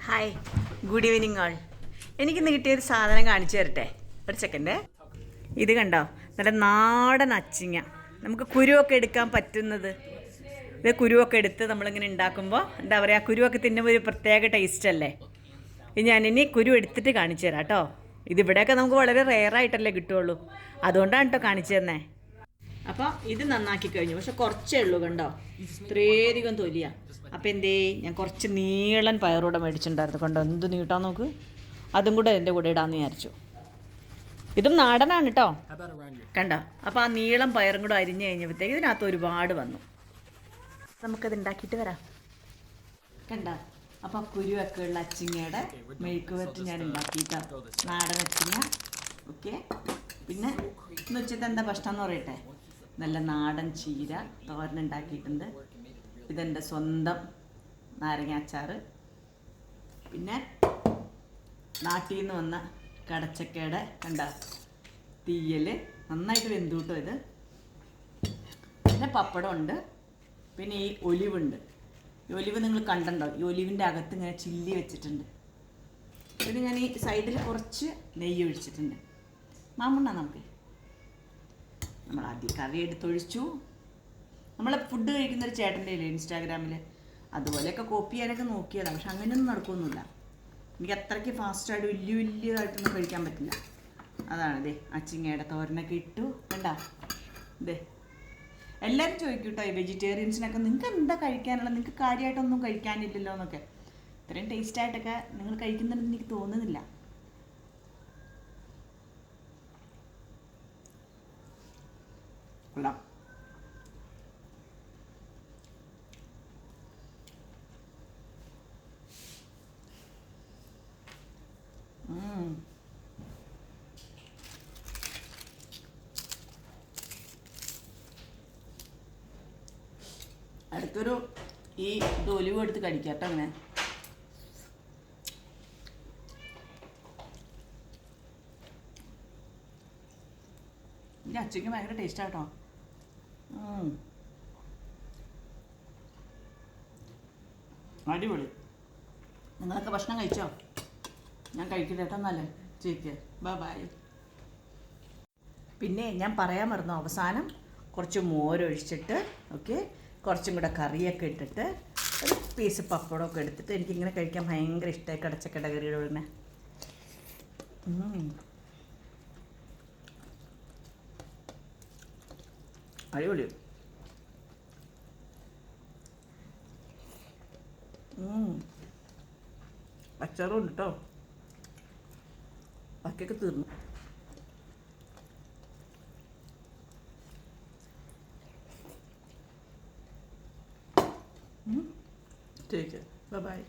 Hi, good evening ആൾ. എനിക്കിന്ന് കിട്ടിയൊരു സാധനം കാണിച്ചു തരട്ടെ. ഒരു സെക്കൻഡ്. ഇത് കണ്ടോ, നല്ല നാടൻ അച്ചിങ്ങ. നമുക്ക് കുരുവൊക്കെ എടുക്കാൻ പറ്റുന്നത്. ഇത് കുരുവൊക്കെ എടുത്ത് നമ്മളിങ്ങനെ ഉണ്ടാക്കുമ്പോൾ എന്താ പറയുക, കുരുവൊക്കെ തിന്നുമ്പോൾ ഒരു പ്രത്യേക ടേസ്റ്റ് അല്ലേ. ഇത് ഞാനിനി കുരു എടുത്തിട്ട് കാണിച്ചു തരാം കേട്ടോ. ഇതിവിടെയൊക്കെ നമുക്ക് വളരെ റെയറായിട്ടല്ലേ കിട്ടുള്ളൂ. അതുകൊണ്ടാണ് കേട്ടോ കാണിച്ചു തന്നെ. അപ്പോൾ ഇത് നന്നാക്കി കഴിഞ്ഞു, പക്ഷെ കുറച്ചേ ഉള്ളൂ. കണ്ടോ, ഇത്രയധികം തൊലിയാണ്. അപ്പോൾ എന്തേ, ഞാൻ കുറച്ച് നീളൻ പയറൂടെ മേടിച്ചിട്ടുണ്ടായിരുന്നു. കണ്ടോ എന്ത് നീട്ടാൻ നോക്ക്. അതും കൂടെ എൻ്റെ കൂടെ ഇടാമെന്ന് വിചാരിച്ചു. ഇതും നാടനാണ് കേട്ടോ. കണ്ടോ, അപ്പോൾ ആ നീളം പയറും കൂടെ അരിഞ്ഞ് കഴിഞ്ഞപ്പോഴത്തേക്ക് ഇതിനകത്ത് ഒരുപാട് വന്നു. നമുക്കത് ഉണ്ടാക്കിയിട്ട് വരാം. കണ്ടോ, അപ്പോൾ കുരുവൊക്കെ ഉള്ള അച്ചിങ്ങയുടെ മെഴുക്കുവരട്ടി ഞാൻ ഉണ്ടാക്കിയിട്ടോ. നാടൻ അച്ചിങ്ങ. ഓക്കെ. പിന്നെ ഇന്ന് ഉച്ചത്തെ എന്താ ഭക്ഷണം എന്ന് പറയട്ടെ. നല്ല നാടൻ ചീര തോരനുണ്ടാക്കിയിട്ടുണ്ട്. ഇതെൻ്റെ സ്വന്തം നാരങ്ങ അച്ചാർ. പിന്നെ നാട്ടിൽ നിന്ന് വന്ന കടച്ചക്കയുടെ കണ്ട തീയൽ നന്നായിട്ട് വെന്തു കിട്ടും ഇത്. പിന്നെ പപ്പടമുണ്ട്. പിന്നെ ഈ ഒലിവുണ്ട്. ഈ ഒലിവ് നിങ്ങൾ കണ്ടോ, ഈ ഒലിവിൻ്റെ അകത്ത് ഇങ്ങനെ ചില്ലി വെച്ചിട്ടുണ്ട്. പിന്നെ ഞാൻ ഈ സൈഡിൽ കുറച്ച് നെയ്യ് ഒഴിച്ചിട്ടുണ്ട്. മാമുണ്ണ നമുക്ക് നമ്മൾ ആദ്യം കറി എടുത്തൊഴിച്ചു. നമ്മൾ ഫുഡ് കഴിക്കുന്നൊരു ചേട്ടൻ്റെ ഇല്ലേ ഇൻസ്റ്റാഗ്രാമിൽ, അതുപോലെയൊക്കെ കോപ്പി ചെയ്യാനൊക്കെ നോക്കിയതാണ്. പക്ഷെ അങ്ങനെയൊന്നും നടക്കുമൊന്നുമില്ല. എനിക്ക് അത്രയ്ക്ക് ഫാസ്റ്റായിട്ട് വലിയതായിട്ടൊന്നും കഴിക്കാൻ പറ്റില്ല. അതാണ് ഇതേ അച്ചിങ്ങയുടെ തോരനൊക്കെ ഇട്ടു. കണ്ടാ ഇതേ. എല്ലാവരും ചോദിക്കും കേട്ടോ, ഈ വെജിറ്റേറിയൻസിനൊക്കെ നിങ്ങൾക്ക് എന്താ കഴിക്കാനുള്ളത്, നിങ്ങൾക്ക് കാര്യമായിട്ടൊന്നും കഴിക്കാനില്ലല്ലോ എന്നൊക്കെ. ഇത്രയും ടേസ്റ്റായിട്ടൊക്കെ നിങ്ങൾ കഴിക്കുന്നുണ്ടെന്ന് എനിക്ക് തോന്നുന്നില്ല. കൊള്ളാം. അടുത്തൊരു ഈ ഇത് ഒലിവ് എടുത്ത് കഴിക്കാം കേട്ടോ. അങ്ങനെ എൻ്റെ അച്ഛക്ക് ഭയങ്കര ടേസ്റ്റാട്ടോ. അടിപൊളി. നിങ്ങളൊക്കെ ഭക്ഷണം കഴിച്ചോ? ഞാൻ കഴിക്കില്ല കേട്ടോ. എന്നാലേ ചേക്ക് ബൈ. പിന്നെ ഞാൻ പറയാൻ മറന്നു, അവസാനം കുറച്ച് മോരൊഴിച്ചിട്ട് ഓക്കെ, കുറച്ചും കൂടെ കറിയൊക്കെ ഇട്ടിട്ട് ഒരു പീസ് പപ്പടമൊക്കെ എടുത്തിട്ട് എനിക്കിങ്ങനെ കഴിക്കാൻ ഭയങ്കര ഇഷ്ടമായി. കടച്ചക്കട കറിയുടെ ഉടനെ അടിപൊളി. അച്ചാറും ഉണ്ട് കേട്ടോ. ബാക്കിയൊക്കെ തീർന്നു. Take it. Bye-bye.